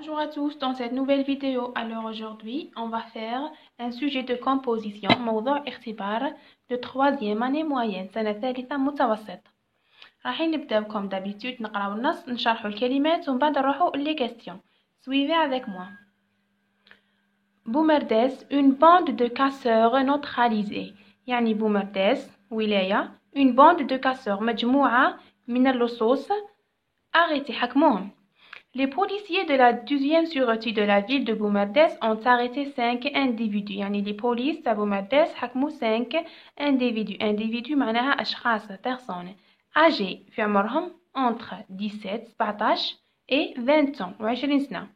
Bonjour à tous, dans cette nouvelle vidéo, alors aujourd'hui, on va faire un sujet de composition, موضوع اختبار de troisième année moyenne, سنة ثالثة متوسط. راح نبدأ comme d'habitude نقراو النص نشرحوا الكلمات ومن بعد نروحوا les questions. Suivez avec moi. بومرداس une bande de casseurs neutralisés. يعني بومرداس ولاية une bande de casseurs مجموعة من اللصوص arrêtés حكموهم. Les policiers de la 12e sûreté de la ville de Boumerdès ont arrêté 5 individus. يعني les polices à Boumerdès حكموا 5 individus. Individus معناها أشخاص personnes âgés في عمرهم entre 17 et 20 ans و20 سنة.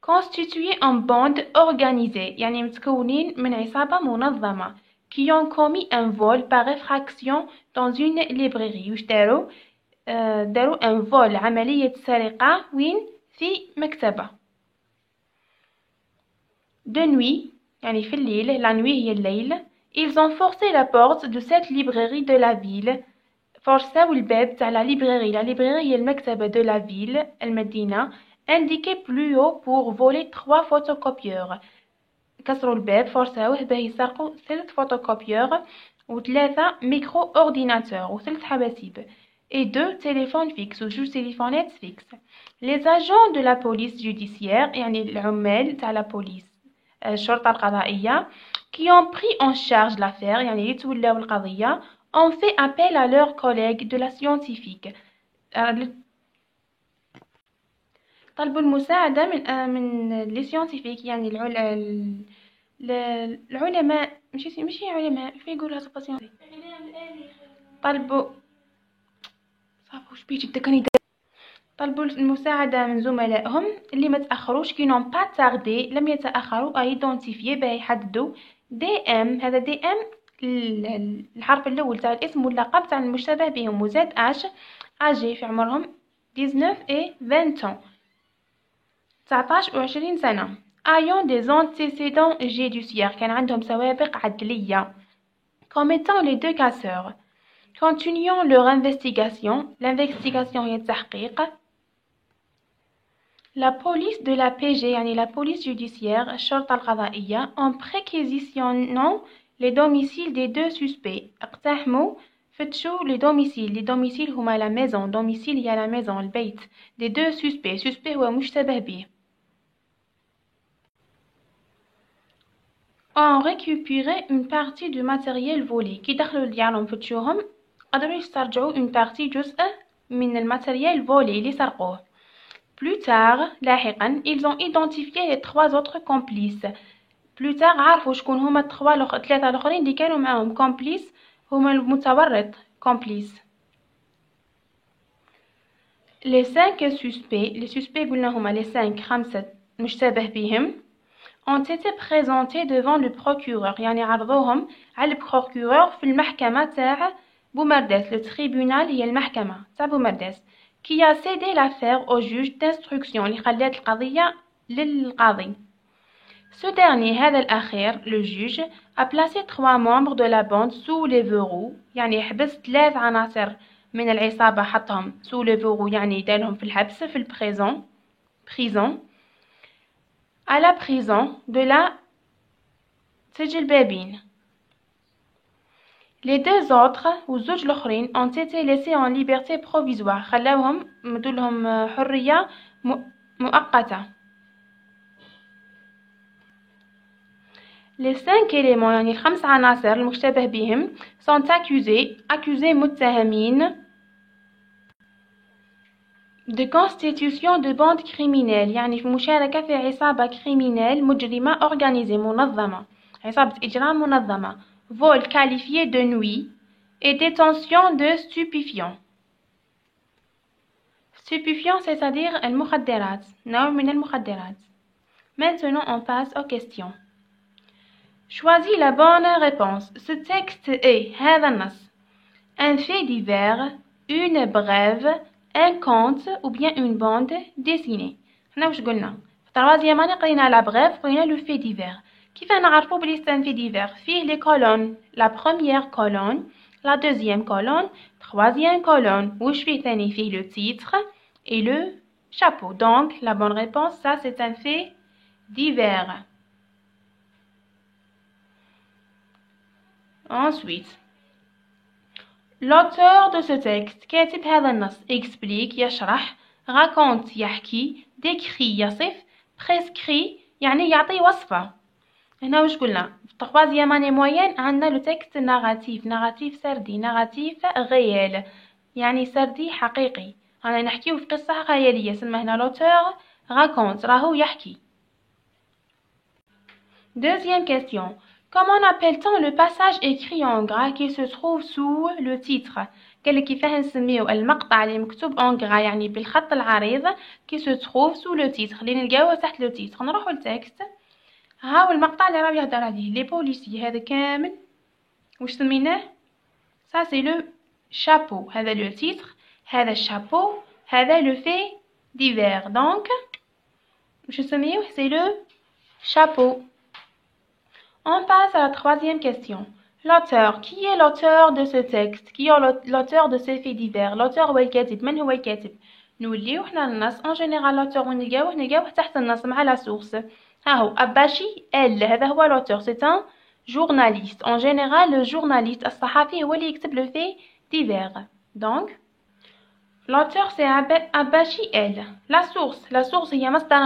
Constitués en bande organisée يعني متكونين من عصابة منظمة qui ont commis un vol par effraction dans une librairie. وش داروا un vol عملية سرقة وين في مكتبة. De nuit يعني في الليل la nuit هي الليل ils ont forcé la porte de cette librairie de la ville. forçaو الباب تاع la librairie هي المكتبة de la ville المدينة indiqué plus haut pour voler 3 photocopieurs. كسروا الباب forçاوه باه يسرقوا 3 photocopieurs و3 micro ordinateurs و3 حباسيب et 2 téléphones fixes ou 2 téléphonettes fixes. Les agents de la police judiciaire يعني العمال تاع la police الشرطة القضائية qui ont pris en charge l'affaire يعني اللي تولاو القضية ont fait appel à leurs collègues de la scientifique. طلبوا المساعدة من les scientifiques يعني العلماء ماشي علماء كيف يقولها صفة طلبوا المساعدة من زملائهم اللي ما تأخروش كي نون با تاردي لم يتأخروا ايدونتيفيي باه يحددوا دي ام. هذا دي ام الحرف الاول تاع الاسم واللقب تاع المشتبه بهم وزاد اش اجي في عمرهم 19 et 20 ans 19 و20 سنة. ayant des antécédents judiciaires كان عندهم سوابق عدلية. comme étant les 2 casseurs. continuant leur investigation. l'investigation هي التحقيق. La police de la PG يعني la police judiciaire الشرطة القضائية en préquisitionnant les domiciles des 2 suspects. اقتحموا فتشوا les domiciles هما la maison. domicile هي la maison البيت des 2 suspects. suspect هو مشتبه به. ont récupéré une partie du matériel volé. كي دخلوا لديارهم فتشوهم قدروا يسترجعوا une partie جزء من الماتيريال volé اللي سرقوه. Plus tard, لاحقا, ils ont identifié les 3 autres complices. Plus tard, عرفوا شكون هما 3 الآخرين اللي كانوا معاهم complices هما المتورط complices. Les 5 suspects, les suspects قلنا هما les 5 مشتبه بهم ont été présentés devant le procureur يعني عرضوهم على البروكورور في المحكمة تاع بومرداس. le tribunal هي المحكمة تاع بومرداس qui a cédé l'affaire au juge d'instruction اللي خلات القضية للقاضي. Ce dernier هذا الأخير le juge a placé 3 membres de la bande sous les verrous يعني حبس 3 عناصر من العصابة حطهم sous les verrous يعني دارهم في الحبس في prison à la prison de la سجل بابين. Les 2 autres والزوج الآخرين ont été laissés en liberté provisoire. خلاوهم مدولهم حرية مؤقتة. Les 5 éléments يعني 5 عناصر المشتبه بهم sont accusés متهمين de constitution de bande criminelle يعني في مشاركة في عصابة criminelle مجرمة organisée منظمة. عصابة إجرام منظمة. vol qualifié de nuit et détention de stupéfiants. Stupéfiants c'est-à-dire المخدرات نوع من المخدرات. Maintenant on passe aux questions. Choisis la bonne réponse. Ce texte est هذا النص un fait divers, une brève, un conte ou bien une bande dessinée. حنا واش قلنا في التروازيام اني قرينا لا brève قرينا لو fait divers. كيف نعرفوا بلي c'est un fait divers؟ فيه les colonnes la première colonne la deuxième colonne troisième colonne. واش فيه ثاني؟ فيه le titre et le chapeau. Donc, la bonne réponse, ça, c'est un fait divers. Ensuite, l'auteur de ce texte كاتب هذا النص explique يشرح raconte يحكي décrit يصف prescrit يعني يعطي وصفة. هنا وش قلنا في troisième année moyenne عندنا لو تكست ناراتيف سردي ناراتيف غيال يعني سردي حقيقي. أنا نحكيه في قصة خيالية سمى هنا l'auteur raconte راهو يحكي. Deuxième question. Comment appelle-t-on le passage écrit en gras qui se trouve sous le titre؟ قال لك كيفاه نسميو المقطع اللي مكتوب en gras يعني بالخط العريض qui se trouve sous le titre اللي نلقاوه تحت لو titre. نروحو للتكست. هاو المقطع اللي راه يهضر عليه لي بوليسي هذا كامل واش سميناه؟ ça c'est le chapeau. هذا le titre هذا الشابو هذا le fait divers. donc واش نسميوه c'est le chapeau. On passe à la troisième question. L'auteur. Qui est l'auteur de ce texte? Qui est l'auteur de ces faits divers? L'auteur هو الكاتب. من هو الكاتب؟ نوليو حنا النص en général l'auteur نلقاوه تحت النص مع la source. ها هو أباشي elle هذا هو l'auteur. C'est un journaliste. En général le journaliste الصحفي هو اللي يكتب le fait divers. donc l'auteur c'est أباشي elle. la source هي مصدر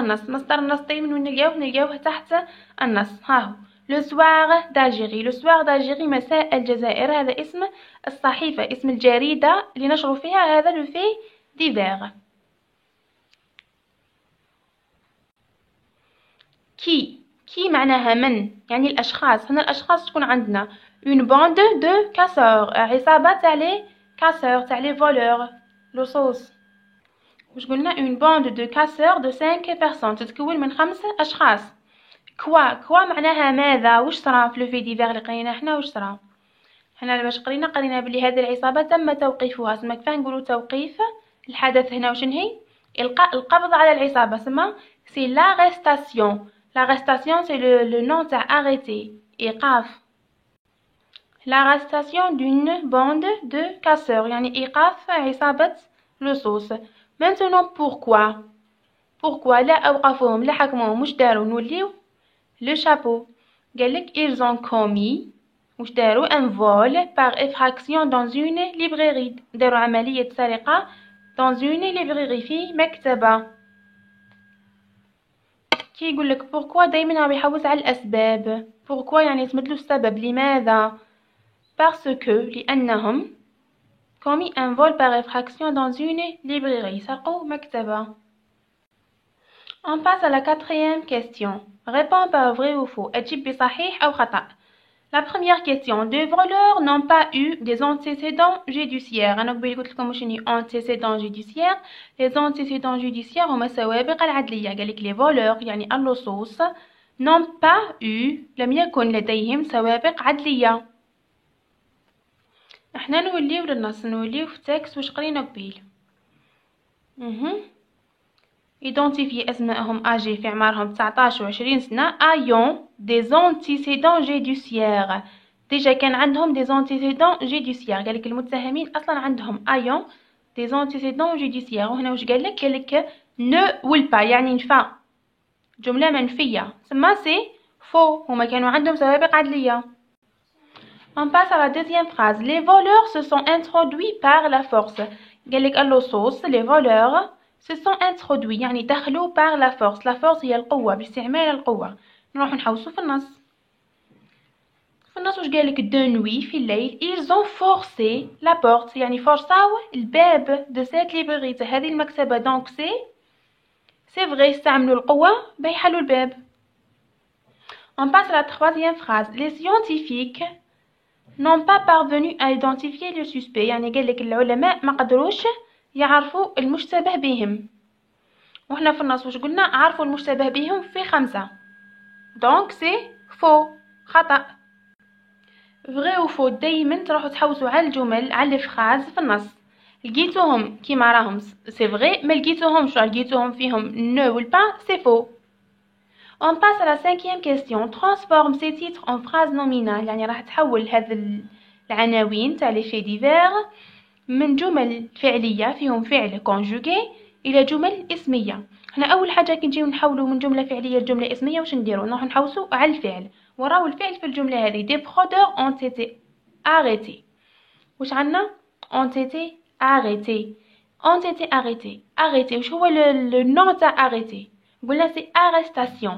النص دايما وين نلقاوه تحت النص. ها هو Le soir d'Algérie مساء الجزائر هذا اسم الصحيفة اسم الجريدة اللي نشروا فيها هذا le fait divers. qui معناها من يعني الأشخاص. هنا الأشخاص تكون عندنا une bande de casseurs عصابة تاع لي casseurs تاع لي voleurs لصوص. واش قلنا une bande de casseurs de 5 personnes تتكون من 5 أشخاص. كوا معناها ماذا واش صرا في لو في ديفير اللي قرينا حنا واش صرا حنا باش قرينا بلي هذه العصابه تم توقيفها. سما كيف نقولوا توقيف الحدث هنا واش هي القاء القبض على العصابه سما سي لارستاسيون سي لو نون تاع اريتي ايقاف لارستاسيون دون باند دو كاسور يعني ايقاف عصابه لصوص. maintenant pourquoi لا اوقفوهم لا حكموهم واش داروا نوليو le chapeau. قالك ils ont commis واش داروا un vol par effraction dans une librairie. داروا عملية سرقة dans une librairie في مكتبة. كي يقولك pourquoi دايما راه يحوس على الأسباب. pourquoi يعني يتمدلو السبب لماذا parce que لأنهم commis un vol par effraction dans une librairie سرقوا مكتبة. On passe à la quatrième question. Réponds par vrai ou faux. أجيب بصحيح أو خطأ. La première question. Des voleurs n'ont pas eu des antécédents judiciaires. أنا قبل قلت لكم وشني antécédents judiciaires. Les antécédents judiciaires هما سوابق العدلية. قالك les voleurs يعني اللصوص n'ont pas eu لم يكن لديهم سوابق عدلية. احنا نوليو للنص نوليو في تكست واش قرينا قبيل. identifier أسمائهم âgés في أعمارهم 19 و 20 سنة ayant des antécédents judiciaires. déjà كان عندهم des antécédents judiciaires. قالك المتهمين أصلا عندهم ayant des antécédents judiciaires. وهنا واش قالك ne will pas يعني نفى جملة منفية ثم c'est faux هما كانوا عندهم سوابق عدلية. on passe à la deuxième phrase. les voleurs se sont introduits par la force. قالك اللصوص les voleurs se sont introduits يعني دخلوا par la force. la force هي القوة باستعمال القوة. نروح نحوسوا في النص واش قالك de nuit في الليل ils ont forcé la porte يعني فرصاو الباب de cette librairie هذه المكتبة. donc c'est vrai استعملوا القوة باش يحلوا الباب. on passe à la troisième phrase. les scientifiques n'ont pas parvenu à identifier le suspect يعني قالك العلماء ما قدروش يعرفوا المشتبه بهم. وهنا في النص واش قلنا عرفوا المشتبه بهم في 5. donc c'est faux خطأ. vrai ou faux دايما تروحوا تحوسوا على الجمل على الفراز في النص. لقيتوهم كيما راهم c'est vrai ما لقيتوهم فيهم ne ou pas c'est faux. on passe à la cinquième question. transforme ces titres en phrase nominale يعني راح تحول هذا العناوين تاع les faits divers من جمل فعلية فيهم فعل conjugué إلى جمل اسمية. هنا أول حاجة كي نجيو نحولو من جملة فعلية لجملة اسمية واش نديرو؟ نروح نحوسو على الفعل، وراو الفعل في الجملة هذه. des fraudeurs ont été arrêtés. واش عندنا؟ ont été arrêtés. ont été arrêtés. arrêtés واش هو le nom تاع arrêté؟ قلنا سي arrestation.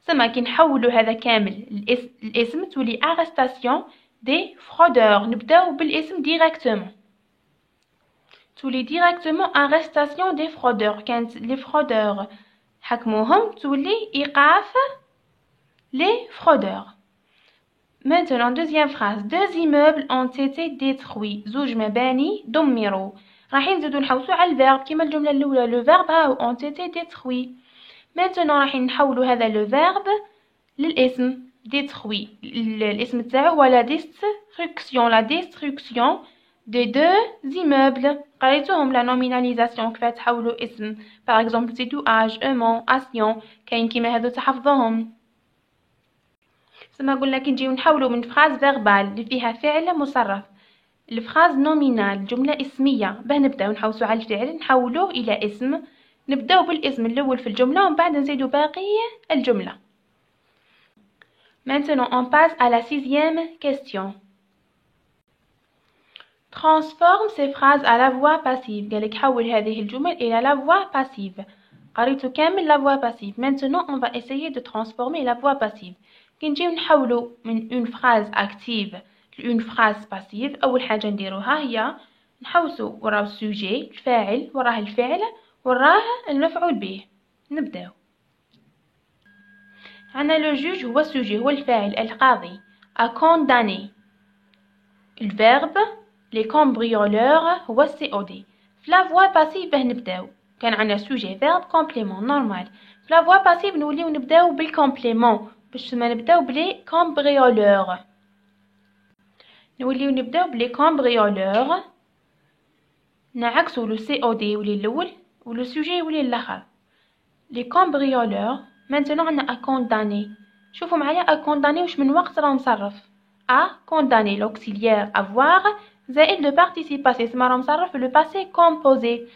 سما كي نحولو هذا كامل الاسم تولي arrestation des fraudeurs. نبداو بالاسم ديريكتومون، تولي ديريكتومون arrestation des fraudeurs. كانت لي fraudeurs حكموهم تولي إيقاف les fraudeurs. Maintenant, deuxième phrase. 2 immeubles ont été détruits. زوج مباني دمروا. راح نزيدو نحوسو على الفيرب كيما الجملة الأولى. لو فيرب هاو ont été détruits. Maintenant راح نحولو هذا لو فيرب للاسم détruit. الاسم تاعو هو la destruction de 2 immeubles. قريتوهم لا نوميناليزاسيون كيف تحولو اسم. par exemple تيتواج، aimant، action. كاين كيما هذو تحفظوهم. سما قلنا كي نجيو نحولو من فراز فيربال اللي فيها فعل مصرف الفراز نومينال جملة اسمية، باه نبداو نحوسو على الفعل نحولوه إلى اسم. نبداو بالاسم الأول في الجملة ومن بعد نزيدو باقي الجملة. Maintenant on passe à la 6e question. Transforme ces phrases à la voix passive. قالك حول هذه الجمل إلى la voix passive. قريتو كامل la voix passive. Maintenant on va essayer de transformer la voix passive. كي نجيو نحولو من اون فراز اكتيف لأون فراز باسيف، اول حاجه نديروها هي نحوسو وراه السوجي الفاعل، وراه الفعل، وراه المفعول به. نبداو. عندنا لو جوج هو السوجي، هو الفاعل القاضي. a condamné. الفيرب لي cambrioleurs هو السي او دي. في لا فوا باسيف باه نبداو كان عندنا سوجي فيرب كومبليمون نورمال. في لا فوا باسيف نوليو نبداو بالكومبليمون باش ما نبداو بلي كامبريولور. نوليو نبداو بلي كامبريولور، نعكسو لو سي او دي يولي الاول ولو سوجي يولي الاخر. لي كامبريولور. مانتنو عندنا ا كونداني. شوفوا معايا ا كونداني واش من وقت راه مصرف. ا كونداني لوكسيليير افوار زائد لو بارتيسيباسي سما راه مصرف في لو باسي كومبوزي.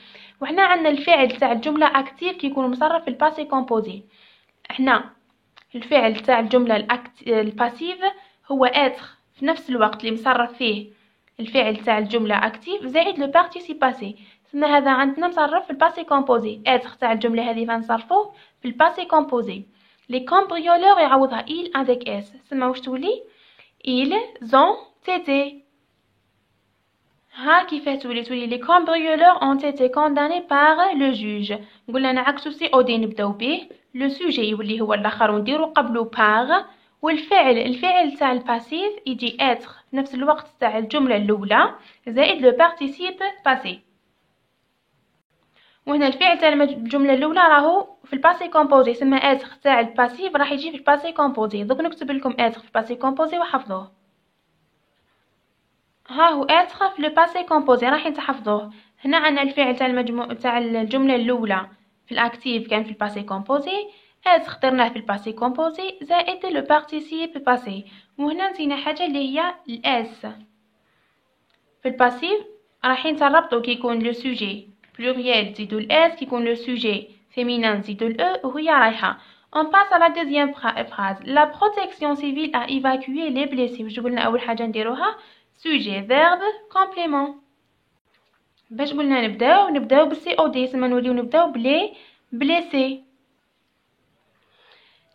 وحنا عندنا الفعل تاع الجمله اكتيف كيكون مصرف في الباسي كومبوزي. احنا الفعل تاع الجملة الباسيف هو اتر في نفس الوقت اللي مصرف فيه الفعل تاع الجملة اكتيف زائد لو بارتيسيباسي. سما هذا عندنا مصرف في الباسي كومبوزي. اتر تاع الجملة هذه فنصرفوه في الباسي كومبوزي. لي كامبريولور يعوضها il avec اس. سما واش تولي ils ont été. ها كيفاه تولي لي cambrioleurs ont été condamnés par le juge. قلنا نعكسو سي او دي نبداو به، لو سوجي يولي هو الاخر ونديرو قبلو باغ، والفعل تاع الباسيف يجي اتر في نفس الوقت تاع الجمله الاولى زائد لو بارتيسيب باسي. وهنا الفعل تاع الجمله الاولى راهو في الباسي كومبوزي، سما اتر تاع الباسيف راح يجي في الباسي كومبوزي. دوك نكتب لكم اتر في الباسي كومبوزي وحفظوه. ها هو اتر في لو باسي كومبوزي راح تحفظوه. هنا عندنا الفعل تاع الجمله الاولى في الاكتيف كان في الباسي كومبوزي، اتر درناه في الباسي كومبوزي زائد لو بارتيسيب باسي. وهنا نسينا حاجه اللي هي الاس. في الباسيف راح تربطوا كي يكون لو سوجي بلوريال تزيدوا الاس، كي يكون لو سوجي فيمينان تزيدوا الاو وهي رايحه. On passe à la deuxième phrase. La protection civile a évacué les blessés. واش قلنا اول حاجه نديروها sujet verbe complément. باش قلنا نبداو بالسي او دي، سما نوليو نبداو بلي بليسي.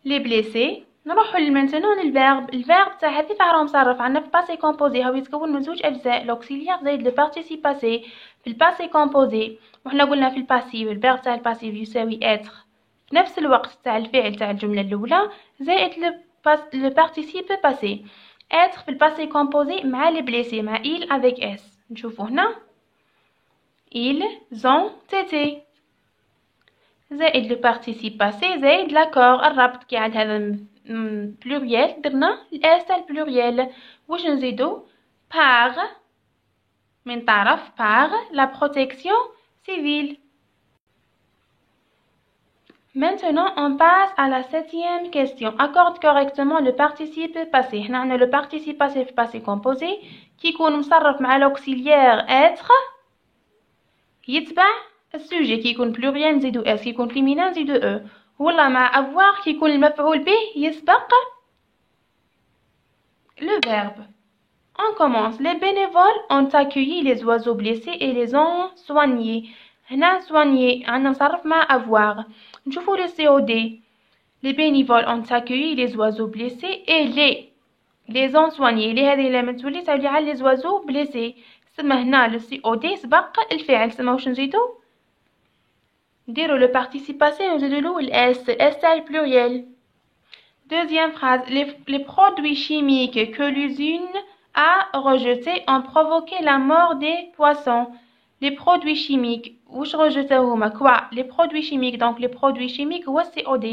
لي بليسي. نروحو لمنتنون الفيرب تاع هذه راه مصرف عندنا في الباسي كومبوزي، هو يتكون من 2 اجزاء، لوكسيليير زائد لو بارتيسيباسي. في الباسي كومبوزي وحنا قلنا في الباسيف الفيرب تاع الباسيف يساوي اتر في نفس الوقت تاع الفعل تاع الجمله الاولى زائد لو بارتيسيب باسي. اتر في الباسي كومبوزي مع لي بليسي مع il avec s. نشوفو هنا ils ont été زائد لو بارتيسيب باسي زائد لاكور الربط كي عاد هذا بلوريال درنا الاس تاع البلوريال. واش نزيدو par من طرف par la protection civile. Maintenant, on passe à la 7e question. Accorde correctement le participe passé. هنا عندنا le participe passé في passé composé كي يكون مصرف مع l'auxiliaire être يتبع السوجي كي يكون بلوريال نزيدو اس، كي يكون فيمينان نزيدو او. والله مع avoir كي يكون المفعول به يسبق le verbe. On commence. Les bénévoles ont accueilli les oiseaux blessés et les ont soignés. هنا soigner عندنا نصرف مع avoir. نشوفو le COD. Les bénévoles ont accueilli les oiseaux blessés et les ont soignés. les هذه لما تولي تولي على les oiseaux blessés. سما هنا le COD سبق الفعل. سما واش نزيدو؟ نديرو le participe passé ونزيدولو s. s تاع pluriel. Deuxième phrase. Les produits chimiques que l'usine a rejetés ont provoqué la mort des poissons. Les produits chimiques واش رجتوهما كوا les produits chimiques. donc les produits chimiques هو COD.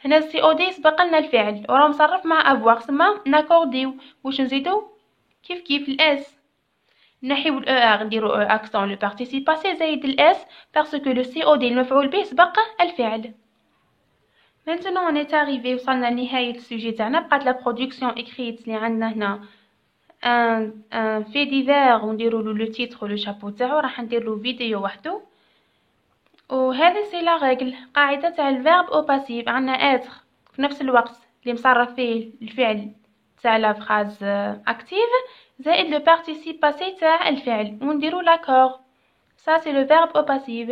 هنا COD سبق لنا الفعل وراه مصرف مع avoir. سما ناكورديو واش نزيدو كيف الاس. نحيو الار نديرو اكسون لو participe passé زايد الاس parce que le COD المفعول به سبق الفعل. Maintenant on est arrivé وصلنا لنهاية السوجي تاعنا. بقات لا برودكسيون écrite اللي عندنا هنا ان في ديفير ونديرو له لو تيتر لو شابو تاعو. راح ندير له فيديو وحده. وهذه سي لا ريغل قاعدة تاع الفيرب او باسيف. عندنا اتر في نفس الوقت اللي مصرف فيه الفعل تاع لا فراز اكتيف زائد لو بارتيسيب باسي تاع الفعل ونديرو لاكور. ça c'est le verbe au passif.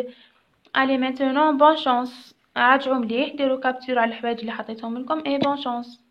allez maintenant bonne chance. راجعوا مليح ديروا كابتور على الحوايج اللي حطيتهم لكم. et bonne chance.